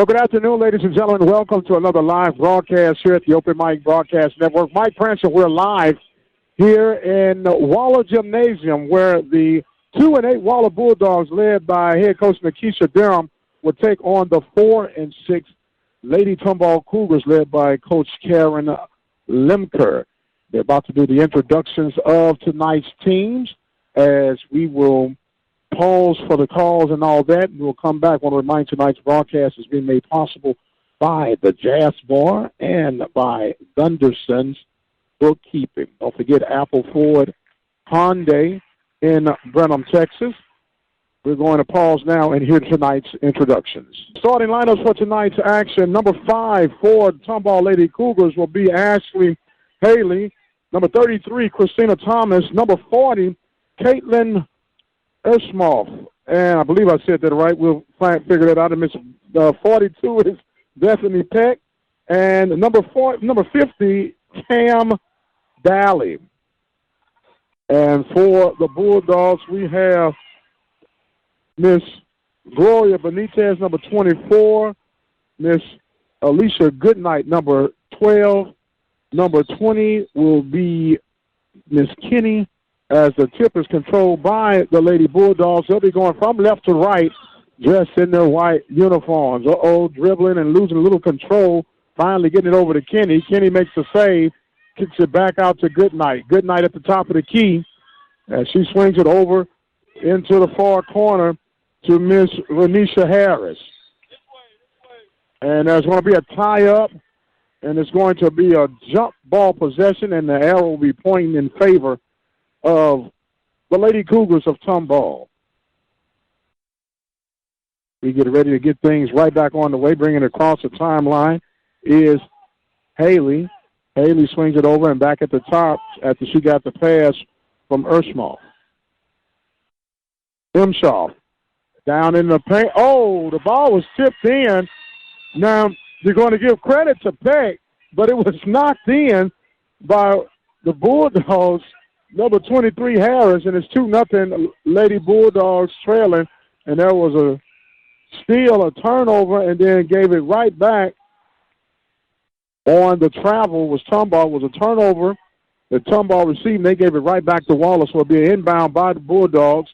Well, good afternoon, ladies and gentlemen. Welcome to another live broadcast here at the Open Mic Broadcast Network. Mike Prince, and we're live here in Waller Gymnasium, where the 2-8 Waller Bulldogs, led by head coach Nikisha Durham, will take on the 4-6 Lady Tomball Cougars, led by Coach Karen Lemker. They're about to do the introductions of tonight's teams, as we will pause for the calls and all that, and we'll come back. I want to remind tonight's broadcast is being made possible by the Jazz Bar and by Gunderson's Bookkeeping. Don't forget Apple Ford Hyundai in Brenham, Texas. We're going to pause now and hear tonight's introductions. Starting lineups for tonight's action: number 5 for Tomball Lady Cougars will be Ashley Haley. Number 33, Christina Thomas. Number 40, Caitlin Eschmoff, and I believe I said that right. We'll figure that out. And Miss 42 is Bethany Peck, and number 50, Cam Daly. And for the Bulldogs, we have Miss Gloria Benitez, number 24, Miss Alicia Goodnight, number 12. Number 20 will be Miss Kenny, as the tip is controlled by the Lady Bulldogs. They'll be going from left to right, dressed in their white uniforms. Dribbling and losing a little control, finally getting it over to Kenny. Kenny makes the save, kicks it back out to Goodnight. Goodnight at the top of the key, as she swings it over into the far corner to Miss Renisha Harris. And there's going to be a tie-up, and it's going to be a jump ball possession, and the arrow will be pointing in favor of the Lady Cougars of Tomball. We get ready to get things right back on the way. Bringing it across the timeline is Haley. Haley swings it over and back at the top after she got the pass from Eschmoff. Imshaw down in the paint. Oh, the ball was tipped in. Now, you're going to give credit to Peck, but it was knocked in by the Bulldogs. Number 23, Harris, and it's 2-0 Lady Bulldogs trailing. And there was a steal, a turnover, and then gave it right back on the travel. Was Tomball, was a turnover. The Tomball received, and they gave it right back to Wallace. Will be inbound by the Bulldogs,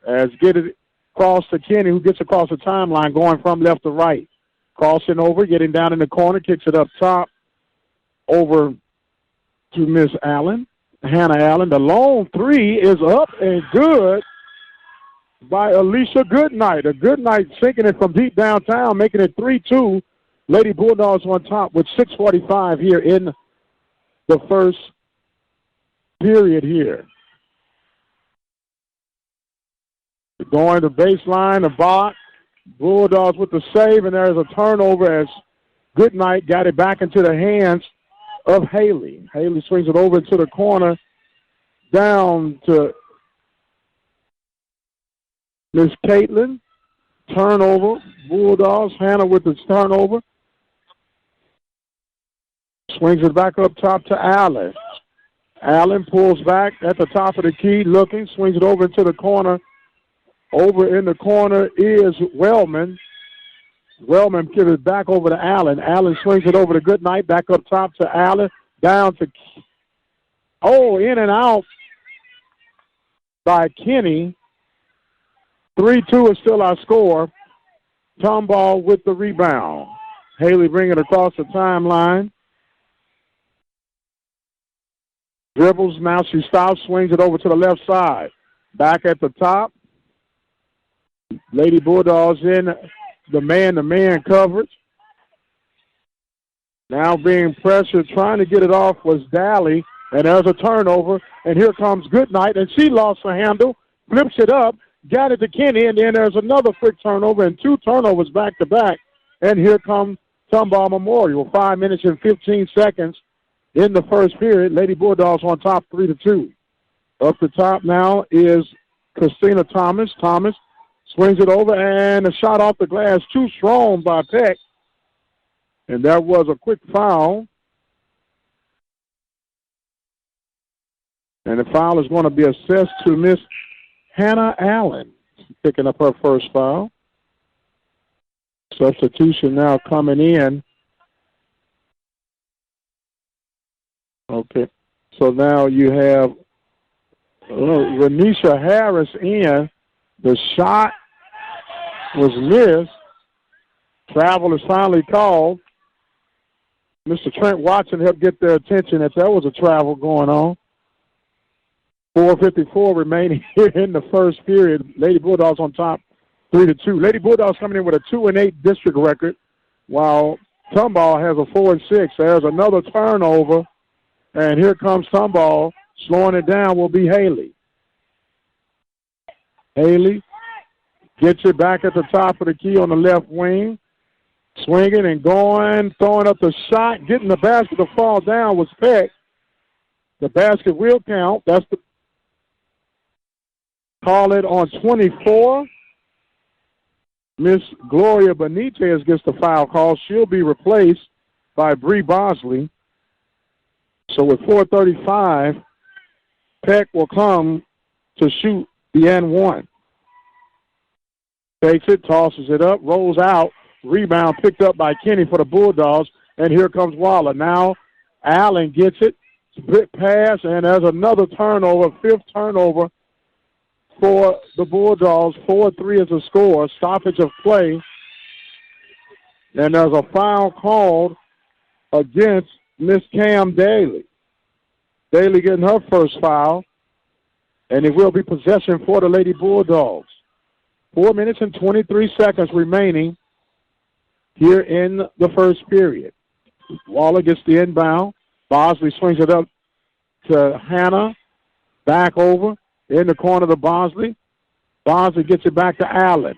as get it across to Kenny, who gets across the timeline, going from left to right. Crossing over, getting down in the corner, kicks it up top over to Miss Allen. Hannah Allen. The long three is up and good by Alicia Goodnight. A Goodnight sinking it from deep downtown, making it 3-2. Lady Bulldogs on top with 6:45 here in the first period here. Going to baseline, the box. Bulldogs with the save, and there's a turnover as Goodnight got it back into the hands of Haley. Haley swings it over to the corner, down to Miss Caitlin. Turnover. Bulldogs. Hannah with the turnover. Swings it back up top to Allen. Allen pulls back at the top of the key, looking, swings it over into the corner. Over in the corner is Wellman. Wellman gives it back over to Allen. Allen swings it over to Goodnight, back up top to Allen, down to, in and out by Kenny. 3-2 is still our score. Tomball with the rebound. Haley bringing it across the timeline. Dribbles, now she stops, swings it over to the left side. Back at the top. Lady Bulldogs in the man-to-man coverage. Now being pressured, trying to get it off was Daly, and there's a turnover, and here comes Goodnight, and she lost her handle, flips it up, got it to Kenny, and then there's another quick turnover, and 2 turnovers back-to-back, and here comes Tomball Memorial. 5 minutes and 15 seconds in the first period. Lady Bulldogs on top 3-2. Up the top now is Christina Thomas. Thomas swings it over, and a shot off the glass, too strong by Peck. And that was a quick foul. And the foul is going to be assessed to Miss Hannah Allen, picking up her first foul. Substitution now coming in. Okay. So now you have Renisha Harris in. The shot was missed. Travel is finally called. Mr. Trent Watson helped get their attention that there was a travel going on. 4:54 remaining here in the first period. Lady Bulldogs on top, 3-2. Lady Bulldogs coming in with a 2-8 district record, while Tomball has a 4-6. There's another turnover, and here comes Tomball. Slowing it down will be Haley. Haley gets it back at the top of the key on the left wing. Swinging and going, throwing up the shot, getting the basket to fall down was Peck. The basket will count. That's the call it on 24. Miss Gloria Benitez gets the foul call. She'll be replaced by Bree Bosley. So with 4:35, Peck will come to shoot the N1. Takes it, tosses it up, rolls out. Rebound picked up by Kenny for the Bulldogs, and here comes Waller. Now Allen gets it, split pass, and there's another turnover, fifth turnover for the Bulldogs. 4-3 is the score, stoppage of play, and there's a foul called against Miss Cam Daly. Daly getting her first foul, and it will be possession for the Lady Bulldogs. 4 minutes and 23 seconds remaining here in the first period. Waller gets the inbound. Bosley swings it up to Hannah. Back over in the corner to Bosley. Bosley gets it back to Allen.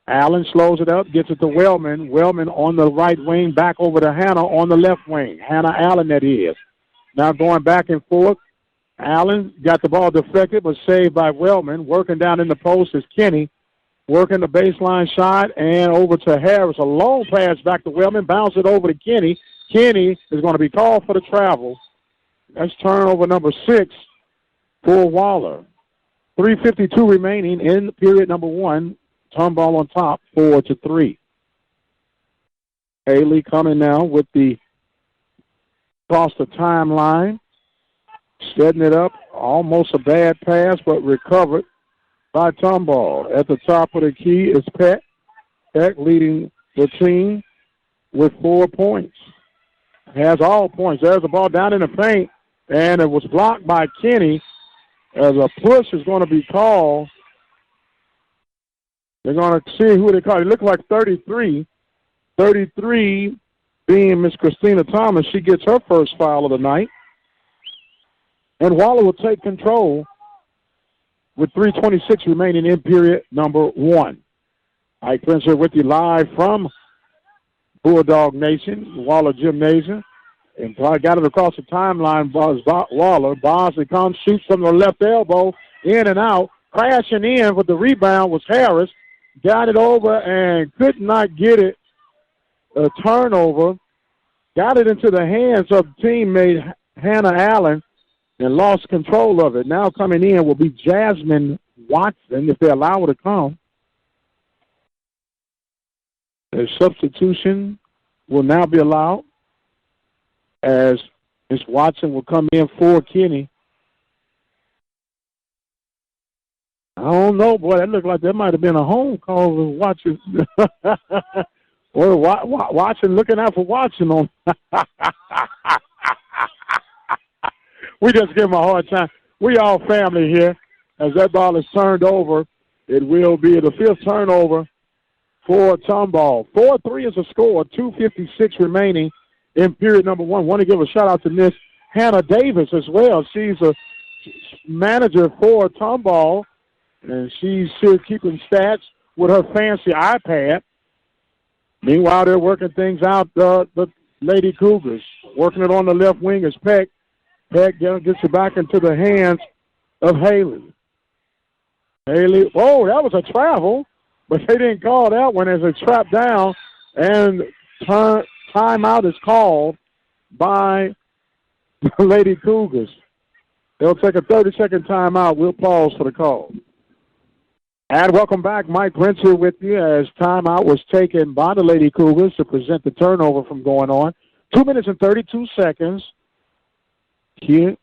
Allen slows it up, gets it to Wellman. Wellman on the right wing, back over to Hannah on the left wing. Hannah Allen that is. Now going back and forth. Allen got the ball deflected, but saved by Wellman. Working down in the post is Kenny. Working the baseline shot and over to Harris. A long pass back to Wellman. Bounce it over to Kenny. Kenny is going to be called for the travel. That's turnover number 6 for Waller. 3:52 remaining in period number 1. Tomball on top, 4-3. Haley coming now with the across the timeline. Setting it up. Almost a bad pass, but recovered by Tomball. At the top of the key is Peck. Peck leading the team with 4 points. Has all points. There's the ball down in the paint, and it was blocked by Kenny. As a push is going to be called. They're going to see who they call. It looked like 33. 33 being Miss Christina Thomas. She gets her first foul of the night. And Waller will take control with 3:26 remaining in period number 1. Ike Prince here with you live from Bulldog Nation, Waller Gymnasium. And got it across the timeline, Waller. Bosley comes, shoots from the left elbow, in and out. Crashing in with the rebound was Harris. Got it over and could not get it. A turnover. Got it into the hands of teammate Hannah Allen and lost control of it. Now coming in will be Jasmine Watson, if they allow her to come. A substitution will now be allowed as Ms. Watson will come in for Kenny. I don't know, boy. That looked like there might have been a home call with Watson. Or Watson looking out for Watson on. We just give him a hard time. We all family here. As that ball is turned over, it will be the 5th turnover for Tomball. 4-3 is the score. 2:56 remaining in period number 1. Want to give a shout-out to Miss Hannah Davis as well. She's a manager for Tomball, and she's still keeping stats with her fancy iPad. Meanwhile, they're working things out, the Lady Cougars. Working it on the left wing is Peck. Peck gets it back into the hands of Haley. Haley, oh, that was a travel, but they didn't call that one as it trapped down, and timeout is called by the Lady Cougars. They'll take a 30-second timeout. We'll pause for the call. And welcome back. Mike Prince here with you as timeout was taken by the Lady Cougars to present the turnover from going on. 2 minutes and 32 seconds here.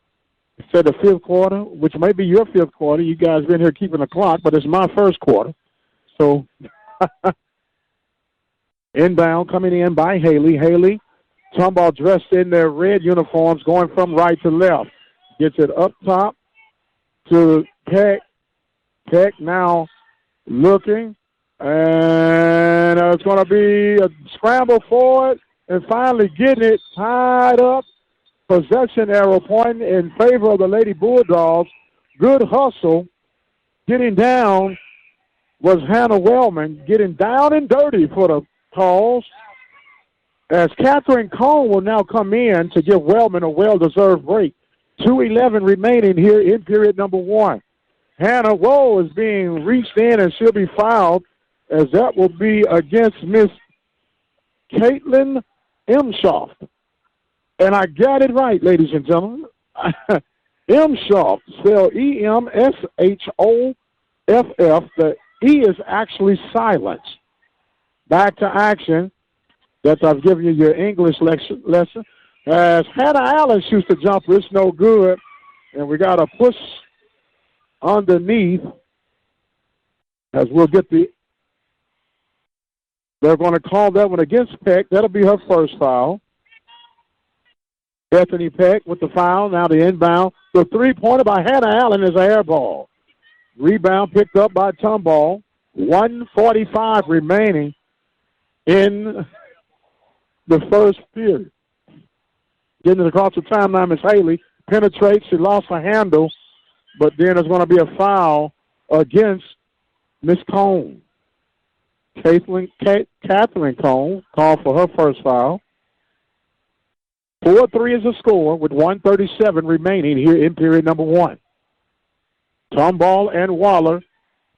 Said the fifth quarter, which may be your fifth quarter. You guys been here keeping the clock, but it's my first quarter. So inbound coming in by Haley. Haley, Tomball dressed in their red uniforms, going from right to left. Gets it up top to Peck. Peck now looking, and it's going to be a scramble for it, and finally getting it tied up. Possession arrow pointing in favor of the Lady Bulldogs. Good hustle. Getting down was Hannah Wellman, getting down and dirty for the calls. As Catherine Cone will now come in to give Wellman a well-deserved break. 2:11 remaining here in period number one. Hannah Woe is being reached in, and she'll be fouled, as that will be against Miss Caitlin Emshoff. And I got it right, ladies and gentlemen. Emshoff, spelled E-M-S-H-O-F-F. The E is actually silent. Back to action. That I've given you your English lesson. As Hannah Allen shoots the jumper, it's no good. And we got a push underneath, as we'll get they're going to call that one against Peck. That'll be her first foul. Bethany Peck with the foul. Now the inbound. The three-pointer by Hannah Allen is an air ball. Rebound picked up by Tomball. 1:45 remaining in the first period. Getting it across the timeline is Haley. Penetrates. She lost her handle. But then there's going to be a foul against Miss Cone. Catherine Cone called for her first foul. 4-3 is the score with 1:37 remaining here in period number one. Tomball and Waller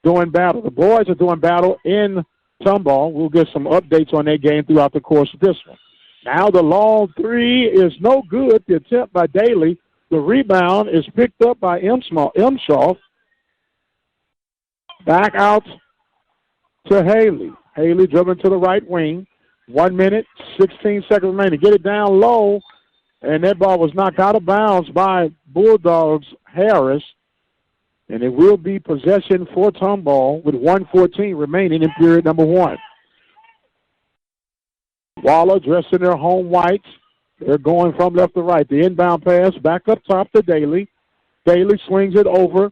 doing battle. The boys are doing battle in Tomball. We'll get some updates on their game throughout the course of this one. Now the long three is no good. The attempt by Daly. The rebound is picked up by Emshoff. Back out to Haley. Haley driven to the right wing. 1 minute, 16 seconds remaining. Get it down low, and that ball was knocked out of bounds by Bulldogs Harris. And it will be possession for Tomball with 1:14 remaining in period number one. Waller dressed in their home whites. They're going from left to right. The inbound pass back up top to Daly. Daly swings it over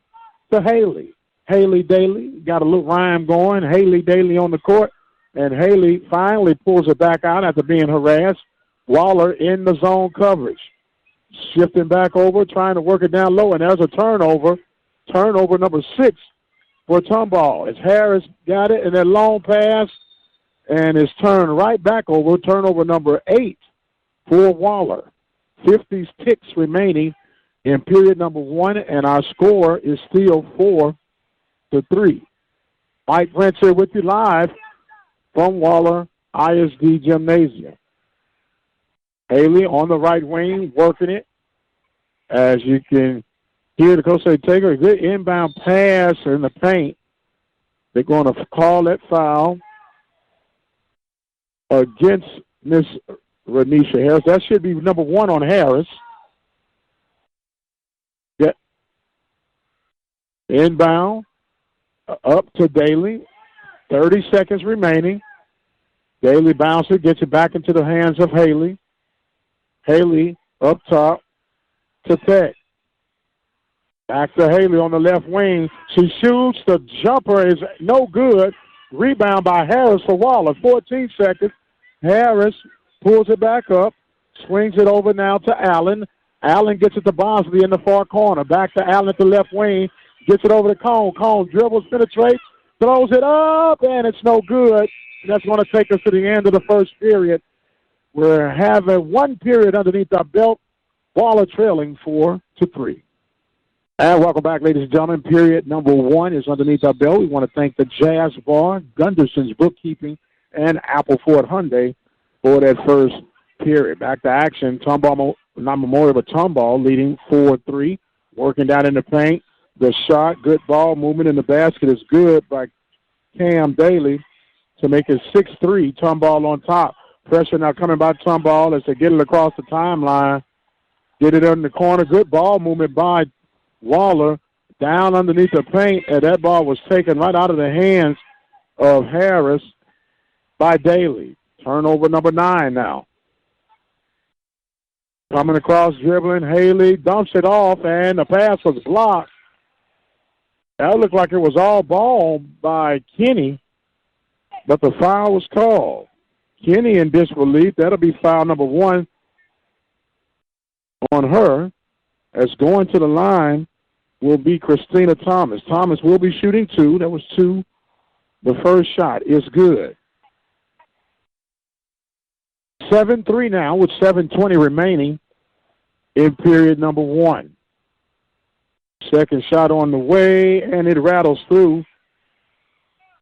to Haley. Haley Daly got a little rhyme going. Haley Daly on the court. And Haley finally pulls it back out after being harassed. Waller in the zone coverage. Shifting back over, trying to work it down low. And there's a turnover. Turnover number 6 for Tomball. As Harris got it in that long pass. And it's turned right back over. Turnover number 8. For Waller. 50 ticks remaining in period number one, and our score is still 4-3. Mike Prince here with you live from Waller ISD Gymnasium. Haley on the right wing working it. As you can hear the coach say, take a good inbound pass in the paint. They're going to call that foul against Miss Renisha Harris. That should be number 1 on Harris. Yeah. Inbound up to Daly. 30 seconds remaining. Daly bounces, gets it back into the hands of Haley. Haley up top to Peck. Back to Haley on the left wing. She shoots. The jumper is no good. Rebound by Harris for Waller. 14 seconds. Harris pulls it back up, swings it over now to Allen. Allen gets it to Bosley in the far corner. Back to Allen at the left wing. Gets it over to Cone. Cone dribbles, penetrates, throws it up, and it's no good. That's going to take us to the end of the first period. We're having one period underneath our belt. Waller trailing 4-3. And welcome back, ladies and gentlemen. Period number one is underneath our belt. We want to thank the Jazz Bar, Gunderson's Bookkeeping, and Apple Ford Hyundai for that first period. Back to action. Tomball, not Memorial, but Tomball leading 4-3. Working down in the paint. The shot, good ball movement in the basket is good by Cam Daly to make it 6-3. Tomball on top. Pressure now coming by Tomball as they get it across the timeline. Get it in the corner. Good ball movement by Waller down underneath the paint, and that ball was taken right out of the hands of Harris by Daly. Turnover number 9 now. Coming across, dribbling. Haley dumps it off, and the pass was blocked. That looked like it was all ball by Kenny, but the foul was called. Kenny in disbelief. That'll be foul number 1 on her. As going to the line will be Christina Thomas. Thomas will be shooting 2. That was 2. The first shot is good. 7-3 now with 7:20 remaining in period number 1. Second shot on the way, and it rattles through.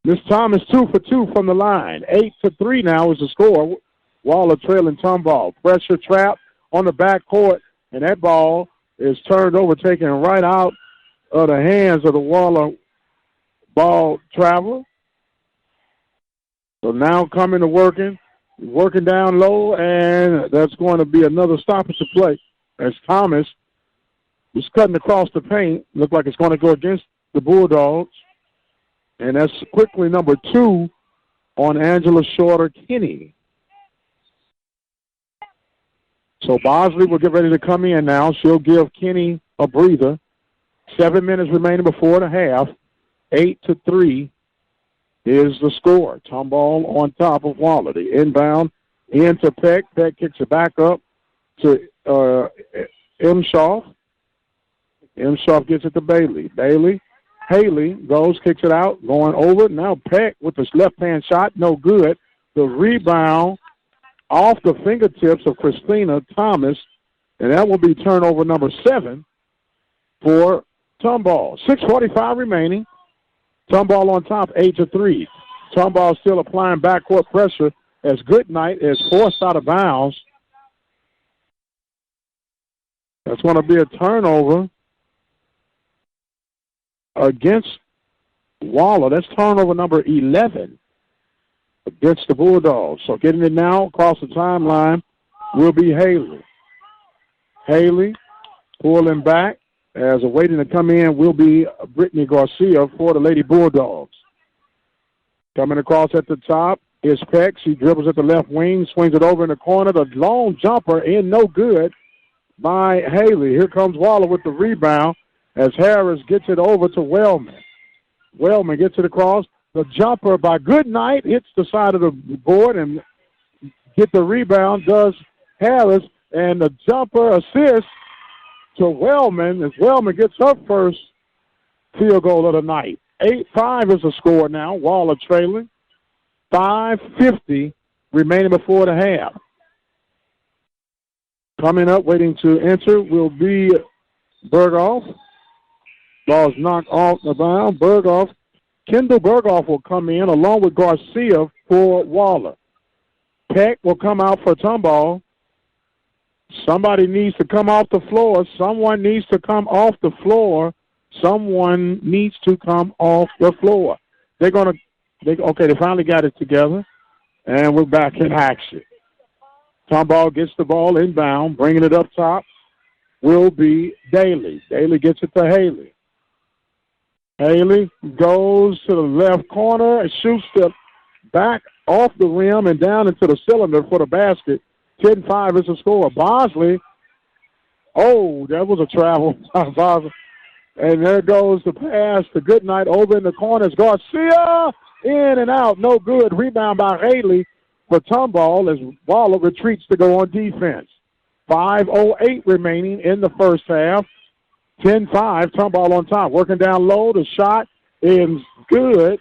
Miss Thomas 2 for 2 from the line. 8-3 now is the score. Waller trailing Tomball. Pressure trap on the backcourt, and that ball is turned over, taken right out of the hands of the Waller ball traveler. So now coming to working down low, and that's going to be another stoppage of play as Thomas is cutting across the paint. Look like it's going to go against the Bulldogs. And that's quickly number 2 on Angela Shorter-Kinney. So Bosley will get ready to come in now. She'll give Kinney a breather. 7 minutes remaining before the half. 8-3 is the score. Tomball on top of Waller. The inbound into Peck. Peck kicks it back up to Imshoff. Imshoff gets it to Bailey. Haley goes, kicks it out, going over. Now Peck with his left-hand shot, no good. The rebound off the fingertips of Christina Thomas, and that will be turnover number 7 for Tomball. 6:45 remaining. Tomball on top, 8-3. Tomball still applying backcourt pressure as Goodnight is forced out of bounds. That's going to be a turnover against Waller. That's turnover number 11 against the Bulldogs. So getting it now across the timeline will be Haley. Haley pulling back as awaiting to come in will be Brittany Garcia for the Lady Bulldogs. Coming across at the top is Peck. She dribbles at the left wing, swings it over in the corner. The long jumper in, no good by Haley. Here comes Waller with the rebound as Harris gets it over to Wellman. Wellman gets it across. The jumper by Goodnight hits the side of the board and get the rebound, does Harris, and the jumper assist to Wellman as Wellman gets her first field goal of the night. 8-5 is the score now. Waller trailing. 5:50 remaining before the half. Coming up, waiting to enter, will be Berghoff. Ball's knocked off the bound. Kendall Berghoff will come in along with Garcia for Waller. Peck will come out for Tomball. Somebody needs to come off the floor. Someone needs to come off the floor. Someone needs to come off the floor. They finally got it together, and we're back in action. Tomball gets the ball inbound, bringing it up top will be Daly. Daly gets it to Haley. Haley goes to the left corner and shoots the back off the rim and down into the cylinder for the basket. 10-5 is the score. Bosley, that was a travel by Bosley. And there goes the pass to Goodnight over in the corners. Garcia in and out, no good. Rebound by Haley for Tomball as Waller retreats to go on defense. 5:08 remaining in the first half. 10-5, Tomball on top. Working down low, the shot is good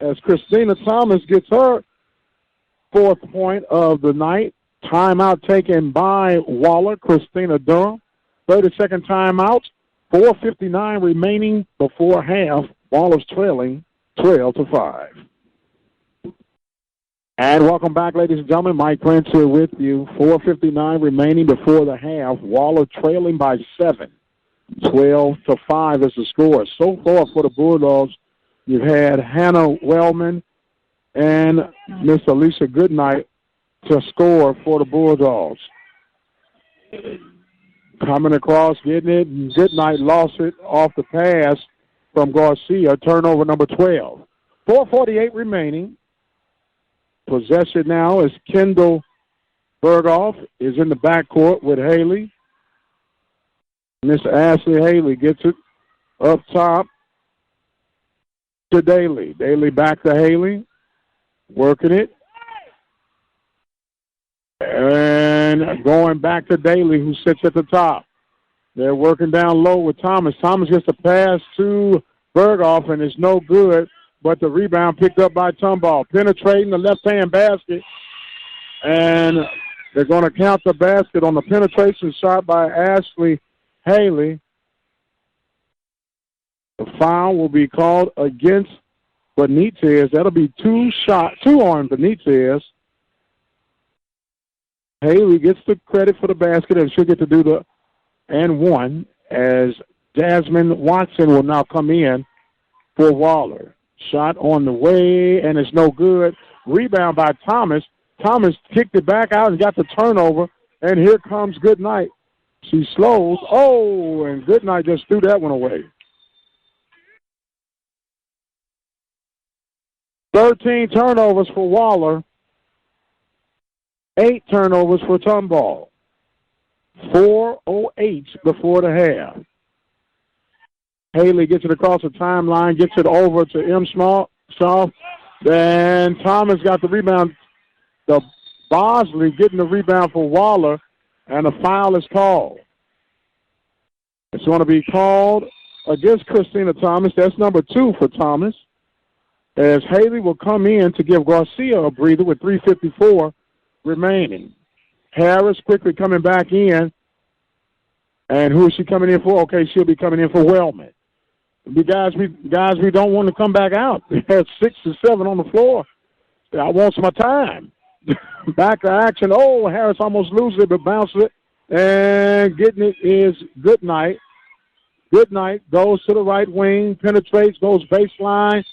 as Christina Thomas gets her 4th point of the night. Timeout taken by Waller, Christina Durham. 30-second timeout. 4:59 remaining before half. Waller's trailing 12-5. And welcome back, ladies and gentlemen. Mike Prince here with you. 4:59 remaining before the half. Waller trailing by 7. 12-5 is the score. So far for the Bulldogs, you've had Hannah Wellman and Miss Alicia Goodnight to score for the Bulldogs. Coming across, getting it, and Goodnight lost it off the pass from Garcia, turnover number 12. 4:48 remaining. Possession now is Kendall Berghoff is in the backcourt with Haley. Miss Ashley Haley gets it up top to Daly. Daly back to Haley, working it. And going back to Daly, who sits at the top. They're working down low with Thomas. Thomas gets a pass to Berghoff, and it's no good, but the rebound picked up by Tomball. Penetrating the left-hand basket, and they're going to count the basket on the penetration shot by Ashley Haley. The foul will be called against Benitez. That'll be two on Benitez. Haley gets the credit for the basket, and she'll get to do the and one as Jasmine Watson will now come in for Waller. Shot on the way, and it's no good. Rebound by Thomas. Thomas kicked it back out and got the turnover, and here comes Goodnight. She slows. Oh, and Goodnight just threw that one away. 13 turnovers for Waller. 8 turnovers for Tomball. 4:08 before the half. Haley gets it across the timeline, gets it over to M. Shaw. Then Thomas got the rebound. The Bosley getting the rebound for Waller, and a foul is called. It's going to be called against Christina Thomas. That's number 2 for Thomas, as Haley will come in to give Garcia a breather with 3:54 remaining. Harris quickly coming back in. And who is she coming in for? Okay, she'll be coming in for Wellman. The guys we don't want to come back out. We had 6 or 7 on the floor. I want some time. Back to action. Oh, Harris almost loses it, but bounces it. And getting it is Goodnight. Goodnight goes to the right wing, penetrates, goes baseline.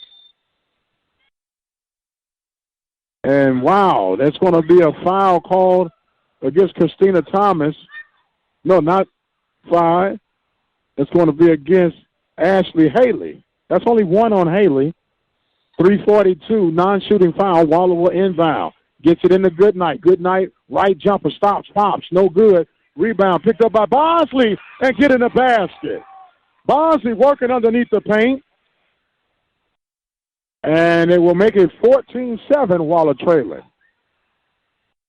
And, wow, that's going to be a foul called against Christina Thomas. No, not 5. It's going to be against Ashley Haley. That's only 1 on Haley. 3:42, non-shooting foul. Waller will inbound. Gets it into Goodnight. Goodnight, right jumper, stops, pops, no good. Rebound picked up by Bosley and get in the basket. Bosley working underneath the paint. And it will make it 14-7, Waller trailing.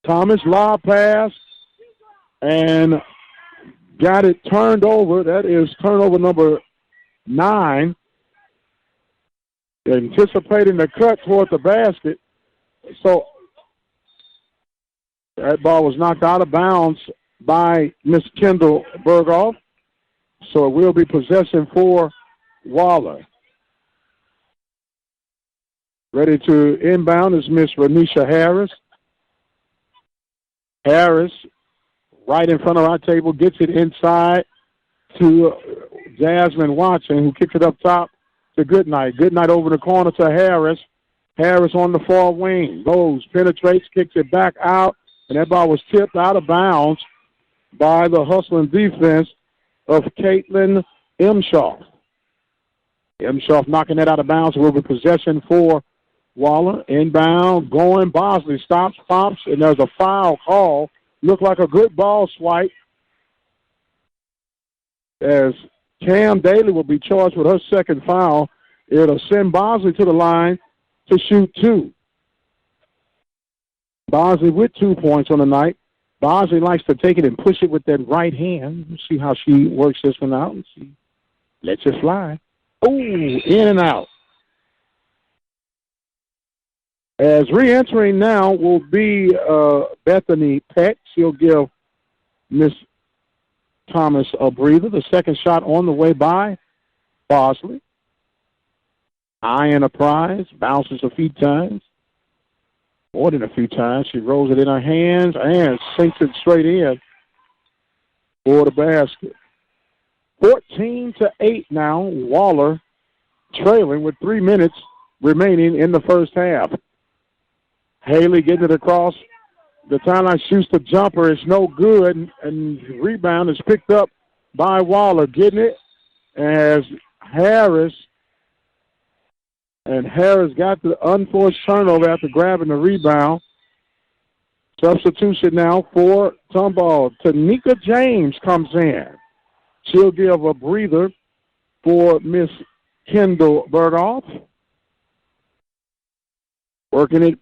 Thomas lob pass and got it turned over. That is turnover number 9. Anticipating the cut toward the basket. So that ball was knocked out of bounds by Miss Kendall Berghoff. So it will be possession for Waller. Ready to inbound is Miss Renisha Harris. Harris, right in front of our table, gets it inside to Jasmine Watson, who kicks it up top to Goodnight. Goodnight over the corner to Harris. Harris on the far wing. Goes, penetrates, kicks it back out, and that ball was tipped out of bounds by the hustling defense of Caitlin Imshoff. Imshoff knocking that out of bounds. Will be possession for Waller. Inbound, going. Bosley stops, pops, and there's a foul call. Looked like a good ball swipe, as Cam Daly will be charged with her second foul. It'll send Bosley to the line to shoot 2. Bosley with 2 points on the night. Bosley likes to take it and push it with that right hand. Let's see how she works this one out. And she lets it fly. Ooh, in and out. As re-entering now will be Bethany Peck. She'll give Miss Thomas a breather. The second shot on the way by Bosley. Eye and a prize. Bounces a few times. More than a few times. She rolls it in her hands and sinks it straight in for the basket. 14-8 now. Waller trailing with 3 minutes remaining in the first half. Haley getting it across the timeline, shoots the jumper. It's no good, and rebound is picked up by Waller. Getting it as Harris. And Harris got the unforced turnover after grabbing the rebound. Substitution now for Tomball. Tanika James comes in. She'll give a breather for Miss Kendall Berghoff. Working it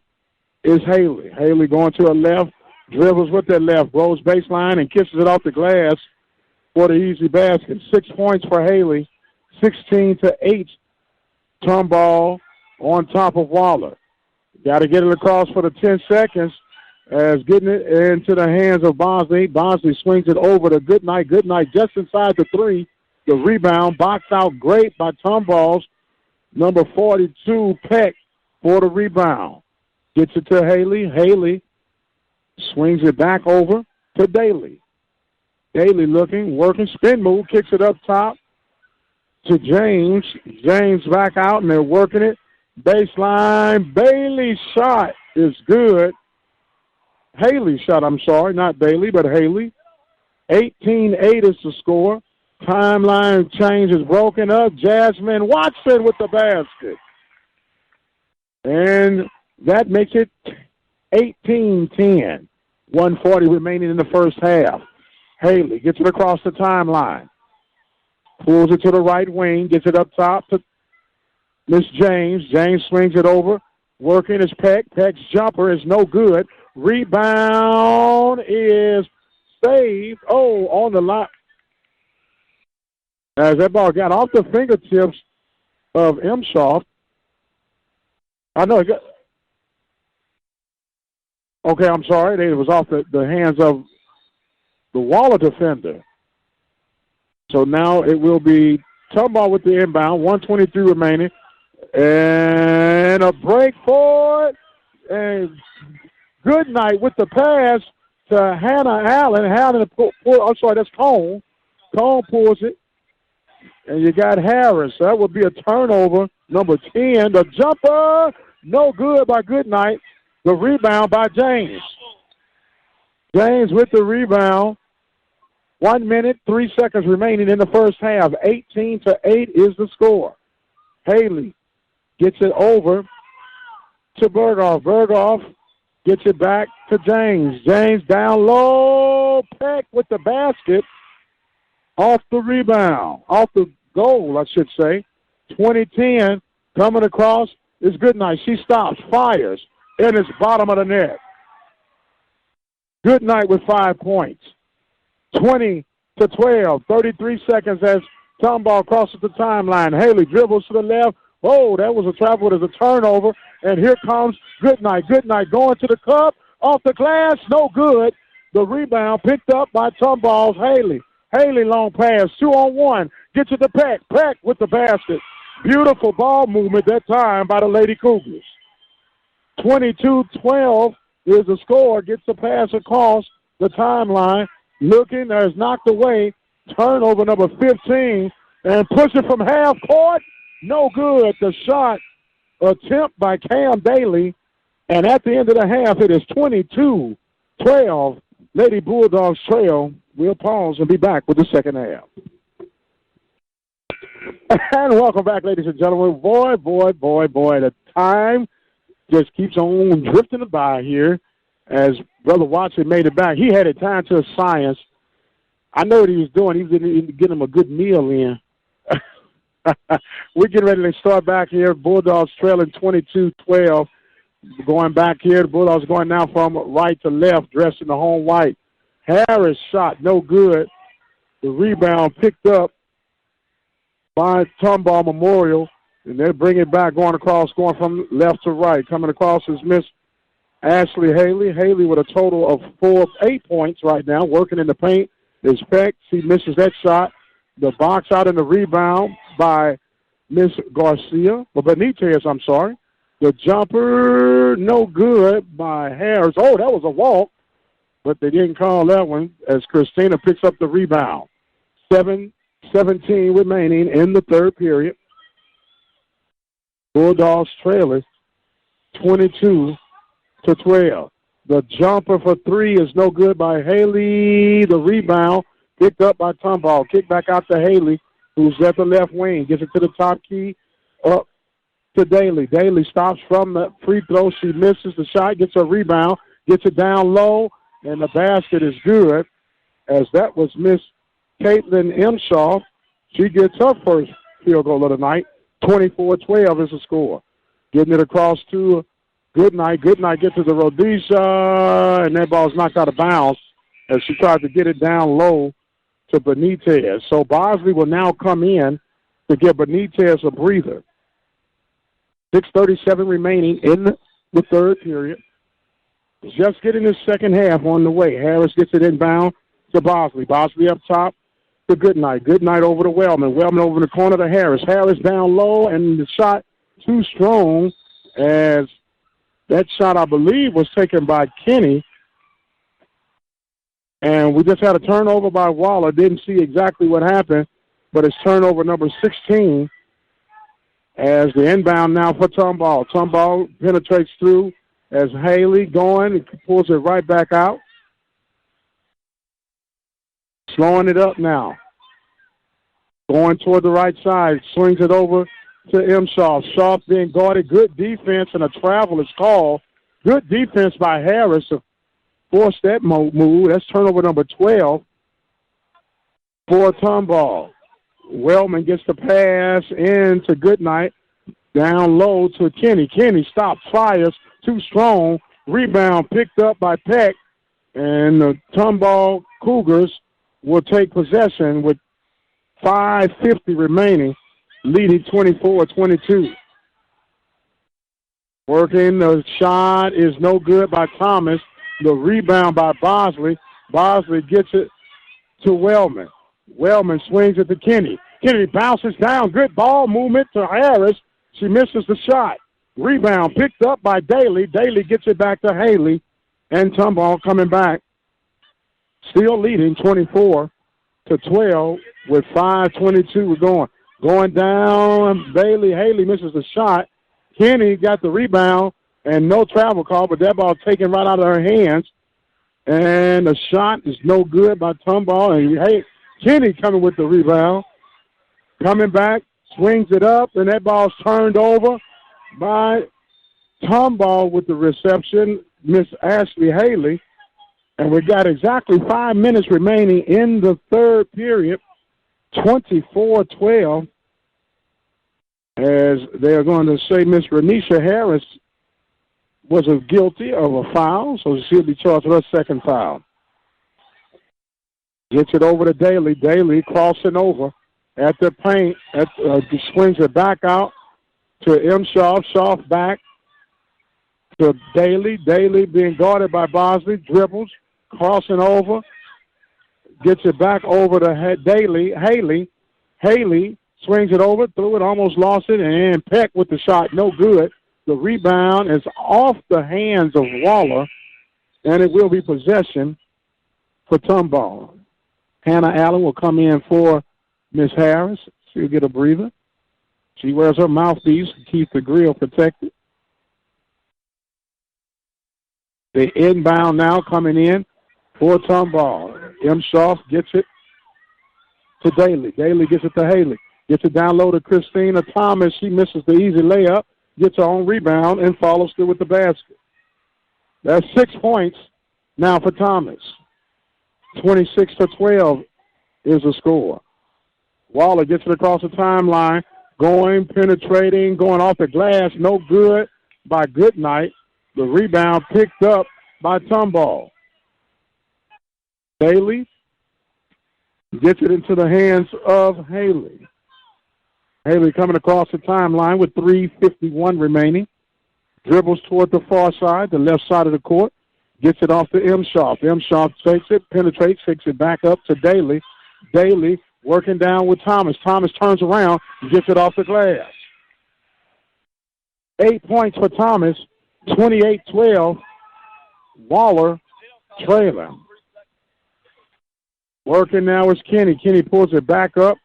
is Haley. Haley going to her left, dribbles with that left, goes baseline and kisses it off the glass for the easy basket. 6 points for Haley, 16-8. Tomball on top of Waller. Got to get it across for the 10 seconds as getting it into the hands of Bosley. Bosley swings it over to Goodnight. Goodnight just inside the 3. The rebound, box out great by Tomball's number 42, Peck, for the rebound. Gets it to Haley. Haley swings it back over to Daly. Daly looking, working, spin move, kicks it up top to James. James back out, and they're working it. Baseline. Bailey's shot is good. Haley's shot, I'm sorry, not Bailey, but Haley. 18-8 is the score. Timeline change is broken up. Jasmine Watson with the basket. And that makes it 18-10. 1:40 remaining in the first half. Haley gets it across the timeline. Pulls it to the right wing, gets it up top to Miss James. James swings it over. Working is Peck. Peck's jumper is no good. Rebound is saved. Oh, on the line. As that ball got off the fingertips of Emshoff. I know it got. Okay, I'm sorry. It was off the hands of the Waller defender. So now it will be Tomball with the inbound, 1:23 remaining. And a break for it. And Goodnight with the pass to Hannah Allen. That's Cone. Cone pulls it. And you got Harris. That would be a turnover. Number 10. The jumper, no good by Goodnight. The rebound by James. James with the rebound. 1 minute, 3 seconds remaining in the first half. 18-8 is the score. Haley gets it over to Berghoff. Berghoff gets it back to James. James down low. Peck with the basket. Off the rebound. Off the goal, I should say. 20-10. Coming across is Goodnight. She stops, fires, and it's bottom of the net. Goodnight with 5 points. 20-12. 33 seconds as Tomball crosses the timeline. Haley dribbles to the left. Oh, that was a travel as a turnover. And here comes Goodnight. Goodnight going to the cup. Off the glass. No good. The rebound picked up by Tomball's Haley. Haley long pass. 2-on-1. Gets it to Peck. Peck with the basket. Beautiful ball movement that time by the Lady Cougars. 22-12 is the score. Gets the pass across the timeline. Looking, there's knocked away. Turnover number 15. And push it from half court. No good. The shot attempt by Cam Daly. And at the end of the half, it is 22-12. Lady Bulldogs trail. We'll pause and be back with the second half. And welcome back, ladies and gentlemen. Boy, the time just keeps on drifting by here as Brother Watson made it back. He had it time to a science. I know what he was doing. He was getting him a good meal in. We're getting ready to start back here. Bulldogs trailing 22-12. Going back here, the Bulldogs going now from right to left, dressed in the home white. Harris shot, no good. The rebound picked up by Tomball Memorial, and they bring it back, going across, going from left to right. Coming across is Miss Ashley Haley. Haley with a total of 8 points right now, working in the paint is Peck. She misses that shot. The box out and the rebound by Miss Garcia, or Benitez, I'm sorry. The jumper, no good by Harris. Oh, that was a walk, but they didn't call that one as Christina picks up the rebound. 7 17 remaining in the third period. Bulldogs trailing 22-12. The jumper for three is no good by Haley. The rebound picked up by Tomball. Kick back out to Haley, who's at the left wing. Gets it to the top key. Up to Daly. Daly stops from the free throw. She misses the shot, gets a rebound, gets it down low, and the basket is good, as that was Miss Caitlin Imshaw. She gets her first field goal of the night. 24-12 is the score. Getting it across to Goodnight. Goodnight gets to the Rhodesia, and that ball's knocked out of bounds as she tried to get it down low to Benitez. So Bosley will now come in to give Benitez a breather. 6:37 remaining in the third period. Just getting the second half on the way. Harris gets it inbound to Bosley. Bosley up top to Goodnight. Goodnight over to Wellman. Wellman over in the corner to Harris. Harris down low, and the shot too strong, as that shot, I believe, was taken by Kenny. And we just had a turnover by Waller. Didn't see exactly what happened, but it's turnover number 16. As the inbound now for Tomball. Tomball penetrates through as Haley going and pulls it right back out. Slowing it up now. Going toward the right side. Swings it over to Imshaw. Sharp being guarded. Good defense, and a travel is called. Good defense by Harris to force that move. That's turnover number 12 for Tomball. Wellman gets the pass into Goodnight. Down low to Kenny. Kenny stops, fires, too strong. Rebound picked up by Peck. And the Tomball Cougars will take possession with 5:50 remaining, leading 24-22. Working, the shot is no good by Thomas. The rebound by Bosley. Bosley gets it to Wellman. Wellman swings it to Kenny. Kenny bounces down. Good ball movement to Harris. She misses the shot. Rebound picked up by Daly. Daly gets it back to Haley. And Tomball coming back. Still leading 24-12 with 5:22 going. Going down, Bailey. Haley misses the shot. Kenny got the rebound and no travel call, but that ball taken right out of her hands. And the shot is no good by Tomball. And hey, Kenny coming with the rebound. Coming back, swings it up, and that ball's turned over by Tomball with the reception, Miss Ashley Haley. And we got exactly 5 minutes remaining in the third period, 24-12, as they're going to say Miss Renisha Harris was guilty of a foul, so she'll be charged with her second foul. Gets it over to Daly. Daly crossing over at the paint. Swings it back out to Imshaw. Shaw back to Daly. Daly being guarded by Bosley. Dribbles. Crossing over. Gets it back over to Daly. Haley swings it over. Threw it. Almost lost it. And Peck with the shot. No good. The rebound is off the hands of Waller. And it will be possession for Tomball. Hannah Allen will come in for Miss Harris. She'll get a breather. She wears her mouthpiece to keep the grill protected. The inbound now coming in for Tomball. Imshaw gets it to Daly. Daly gets it to Haley. Gets it down low to Christina Thomas. She misses the easy layup. Gets her own rebound and follows through with the basket. That's 6 points now for Thomas. 26-12 is the score. Waller gets it across the timeline, going, penetrating, going off the glass, no good by Goodnight. The rebound picked up by Tomball. Bailey gets it into the hands of Haley. Haley coming across the timeline with 3:51 remaining. Dribbles toward the far side, the left side of the court. Gets it off to Imshaw. Imshaw takes it, penetrates, takes it back up to Daly. Daly working down with Thomas. Thomas turns around and gets it off the glass. 8 points for Thomas, 28-12. Waller trailing. Working now is Kenny. Kenny pulls it back up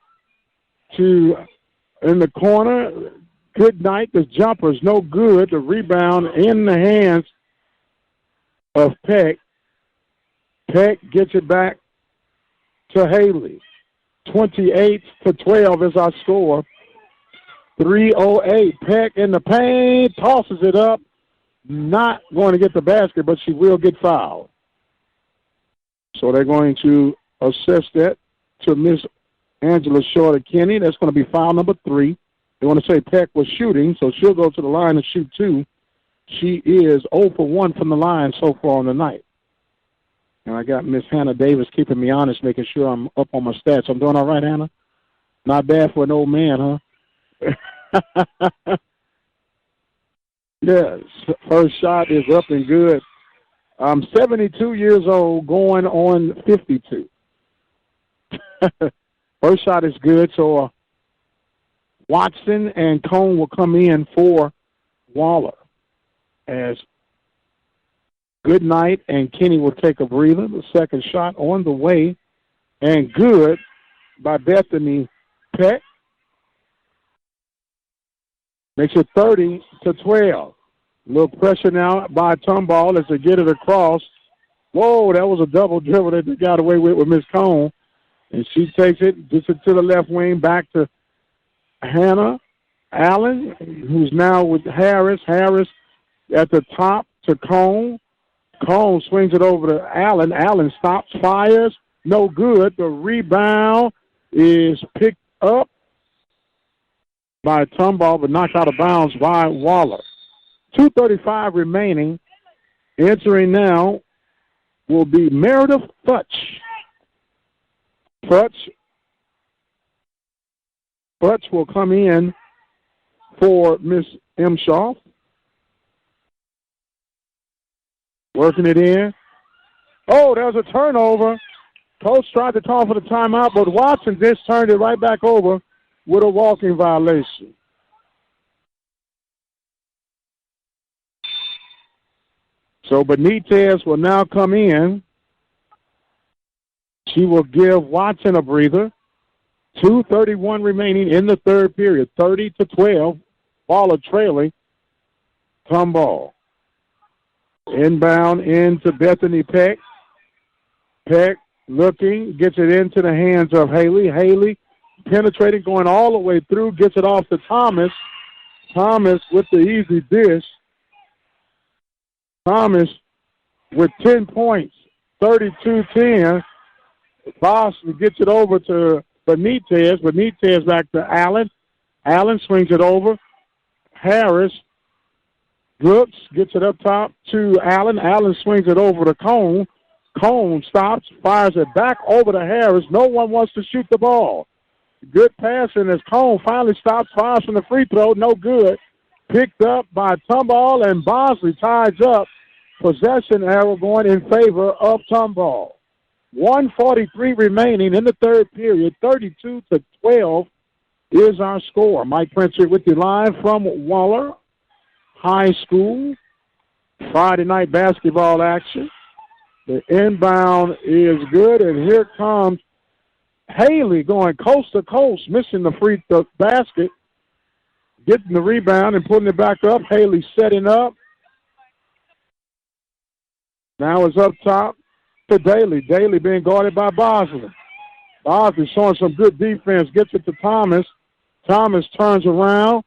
to in the corner. Good night. The jumper's no good. The rebound in the hands of Peck. Peck gets it back to Haley. 28-12 is our score. 3:08. Peck in the paint, tosses it up. Not going to get the basket, but she will get fouled. So they're going to assess that to Miss Angela Shorter-Kenny. That's going to be foul number 3. They want to say Peck was shooting, so she'll go to the line and shoot 2. She is 0 for 1 from the line so far on the night. And I got Miss Hannah Davis keeping me honest, making sure I'm up on my stats. I'm doing all right, Hannah? Not bad for an old man, huh? Yes, first shot is up and good. I'm 72 years old, going on 52. First shot is good, so Watson and Cone will come in for Waller as Goodnight and Kenny will take a breather. The second shot on the way and good by Bethany Peck. Makes it 30-12. A little pressure now by Tomball as they get it across. Whoa, that was a double dribble that they got away with Miss Cone. And she takes it, gets it to the left wing, back to Hannah Allen, who's now with Harris. Harris at the top to Cone. Cone swings it over to Allen. Allen stops, fires. No good. The rebound is picked up by Tomball, but knocked out of bounds by Waller. 2:35 remaining. Entering now will be Meredith Futch. Futch will come in for Miss Imshoff. Working it in. Oh, there's a turnover. Coach tried to call for the timeout, but Watson just turned it right back over with a walking violation. So Benitez will now come in. She will give Watson a breather. 2:31 remaining in the third period. 30-12. Waller trailing. Tomball. Inbound into Bethany Peck. Peck looking, gets it into the hands of Haley. Haley penetrating, going all the way through, gets it off to Thomas. Thomas with the easy dish. Thomas with 10 points, 32-10. Boston gets it over to Benitez. Benitez back to Allen. Allen swings it over. Harris looks, gets it up top to Allen. Allen swings it over to Cone. Cone stops, fires it back over to Harris. No one wants to shoot the ball. Good passing as Cone finally stops, fires from the free throw. No good. Picked up by Tomball, and Bosley ties up. Possession arrow going in favor of Tomball. 1:43 remaining in the third period. 32-12 is our score. Mike Prince here with you live from Waller High School. Friday night basketball action. The inbound is good, and here comes Haley going coast to coast, missing the basket, getting the rebound and putting it back up. Haley setting up. Now it's up top to Daly. Daly being guarded by Bosley. Bosley showing some good defense, gets it to Thomas. Thomas turns around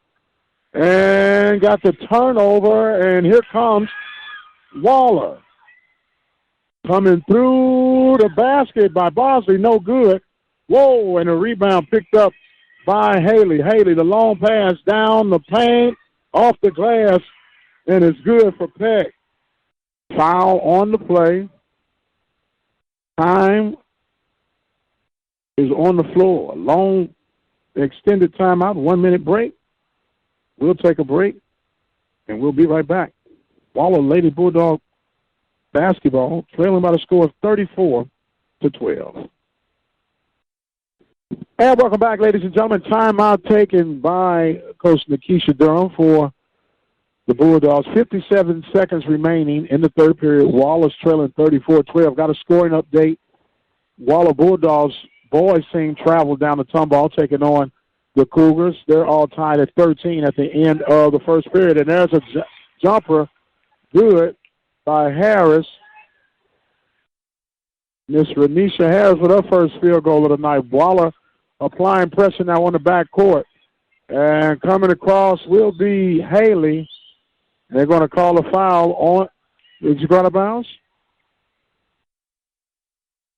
and got the turnover, and here comes Waller. Coming through the basket by Bosley, no good. Whoa, and a rebound picked up by Haley. Haley, the long pass down the paint, off the glass, and it's good for Peck. Foul on the play. Time is on the floor. Long extended timeout, 1 minute break. We'll take a break, and we'll be right back. Waller Lady Bulldog basketball trailing by the score of 34-12. And welcome back, ladies and gentlemen. Timeout taken by Coach Nikisha Durham for the Bulldogs. 57 seconds remaining in the third period. Waller's trailing 34-12. Got a scoring update. Waller Bulldogs boys team traveled down to Tomball, taking on the Cougars. They're all tied at 13 at the end of the first period. And there's a jumper good by Harris. Miss Renisha Harris with her first field goal of the night. Waller applying pressure now on the back court. And coming across will be Haley. They're going to call a foul on. Did you go out of bounds?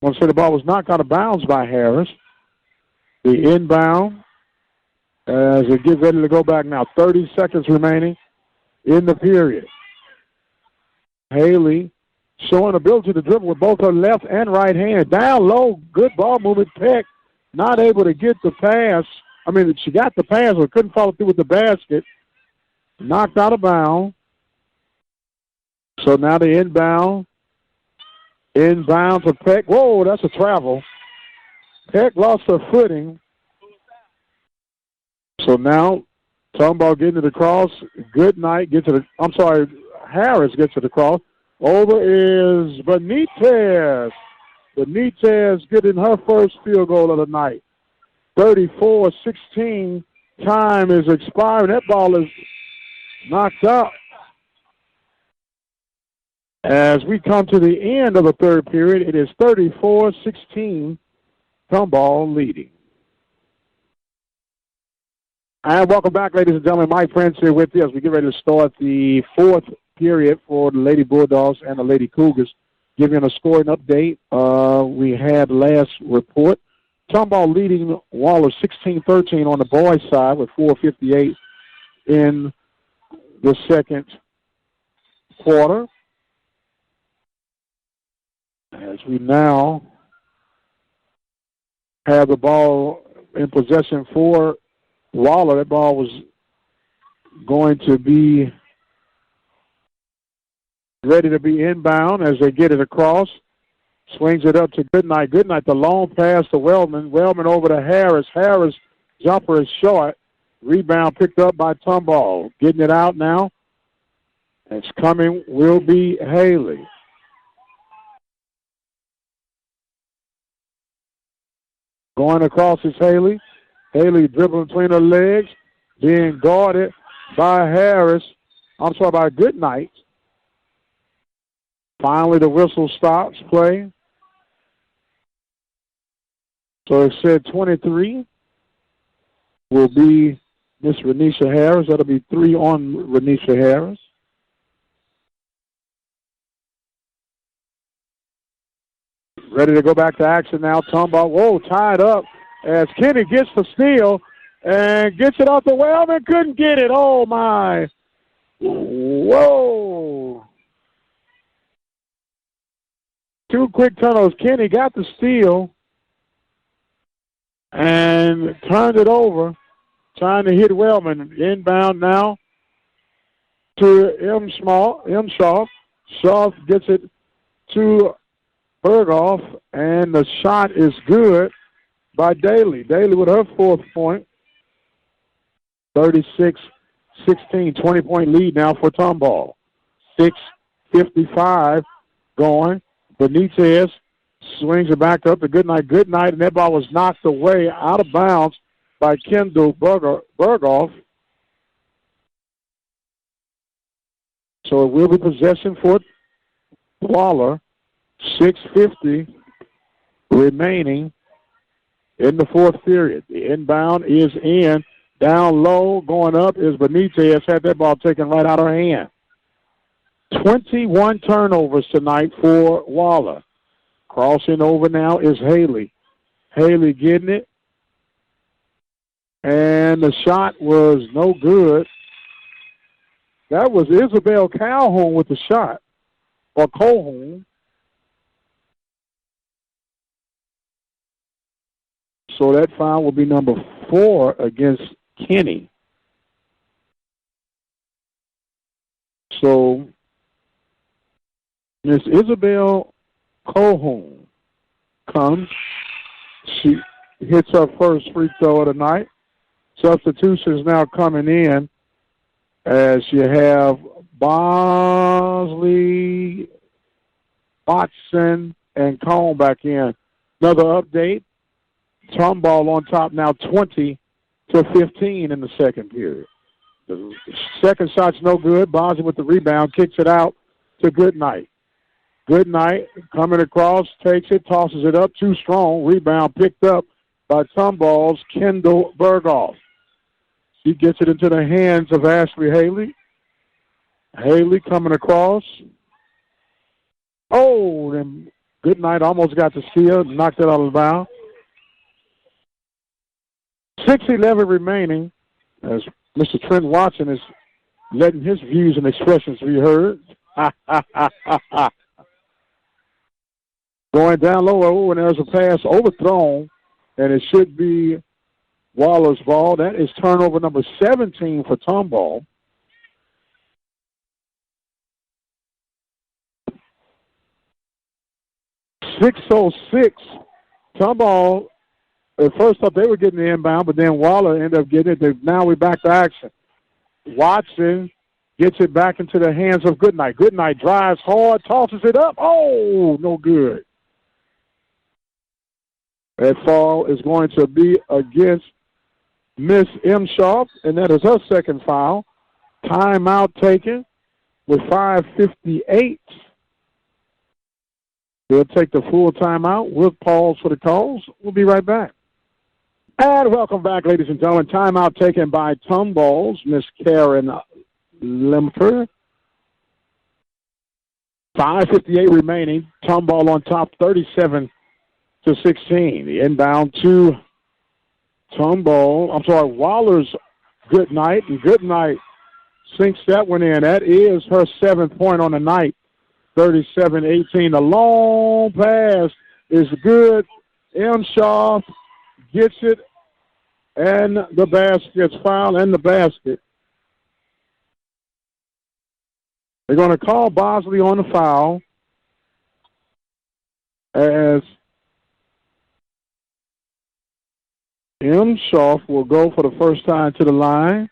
I want to say the ball was knocked out of bounds by Harris. The inbound as it gets ready to go back now. 30 seconds remaining in the period. Haley showing ability to dribble with both her left and right hand. Down low, good ball movement. Peck not able to get the pass. I mean, she got the pass but couldn't follow through with the basket. Knocked out of bounds. So now the inbound. Inbound to Peck. Whoa, that's a travel. Peck lost her footing. So now Tomball getting it across. Goodnight gets it. I'm sorry, Harris gets it across. Over is Benitez. Benitez getting her first field goal of the night. 34-16. Time is expiring. That ball is knocked out. As we come to the end of the third period, it is 34-16. Tomball leading. And welcome back, ladies and gentlemen. Mike Prince here with you as we get ready to start the fourth period for the Lady Bulldogs and the Lady Cougars. Giving a scoring update. We had last report. Tomball leading Waller 16-13 on the boys' side with 4:58 in the second quarter. As we now have the ball in possession for Waller. That ball was going to be ready to be inbound as they get it across. Swings it up to Goodnight. Goodnight, the long pass to Wellman. Wellman over to Harris. Harris jumper is short. Rebound picked up by Tomball. Getting it out now. It's coming will be Haley. Going across is Haley. Haley dribbling between her legs, being guarded by Harris. I'm sorry, by Goodnight. Finally, the whistle stops play. So it said 23 will be Miss Renisha Harris. That'll be 3 on Renisha Harris. Ready to go back to action now. Tomball, whoa, tied up as Kenny gets the steal and gets it off the Wellman. Couldn't get it. Oh, my. Whoa. 2 quick turnovers. Kenny got the steal and turned it over, trying to hit Wellman. Inbound now to M. Shaw. Shaw gets it to Berghoff, and the shot is good by Daly. Daly with her 4th point. 36-16, 20-point lead now for Tomball. 6:55 going. Benitez swings it back up to Goodnight. Goodnight, and that ball was knocked away out of bounds by Kendall Berghoff. So it will be possession for Waller. 6:50 remaining in the fourth period. The inbound is in. Down low, going up is Benitez. Had that ball taken right out of her hand. 21 turnovers tonight for Waller. Crossing over now is Haley. Haley getting it. And the shot was no good. That was Isabel Calhoun with the shot. Or Colhoun. So that foul will be number 4 against Kenny. So Miss Isabel Colhoun comes. She hits her first free throw of the night. Substitutions now coming in as you have Bosley, Watson, and Cone back in. Another update. Tomball on top now 20-16 to 15 in the second period. The second shot's no good. Bosley with the rebound, kicks it out to Goodnight. Goodnight coming across, takes it, tosses it up, too strong. Rebound picked up by Tomball's Kendall Berghoff. She gets it into the hands of Ashley Haley. Haley coming across. Oh, and Goodnight almost got to see her, knocked it out of the bounds. 6:11 remaining as Mr. Trent Watson is letting his views and expressions be heard. Going down low, and there's a pass overthrown, and it should be Waller's ball. That is turnover number 17 for Tomball. .606. Tomball, at first thought they were getting the inbound, but then Waller ended up getting it. Now we're back to action. Watson gets it back into the hands of Goodnight. Goodnight drives hard, tosses it up. Oh, no good. That foul is going to be against Miss M. Sharp, and that is her second foul. Timeout taken with 5:58. We'll take the full timeout. We'll pause for the calls. We'll be right back. And welcome back, ladies and gentlemen. Timeout taken by Tomball's Miss Karen Lemper. 5:58 remaining. Tomball on top, 37-16. The inbound to Waller's Goodnight. And Goodnight sinks that one in. That is her 7th point on the night. 37-18. The long pass is good. M. Shaw gets it, and the basket's foul and the basket. They're going to call Bosley on the foul as M. Shaw will go for the first time to the line,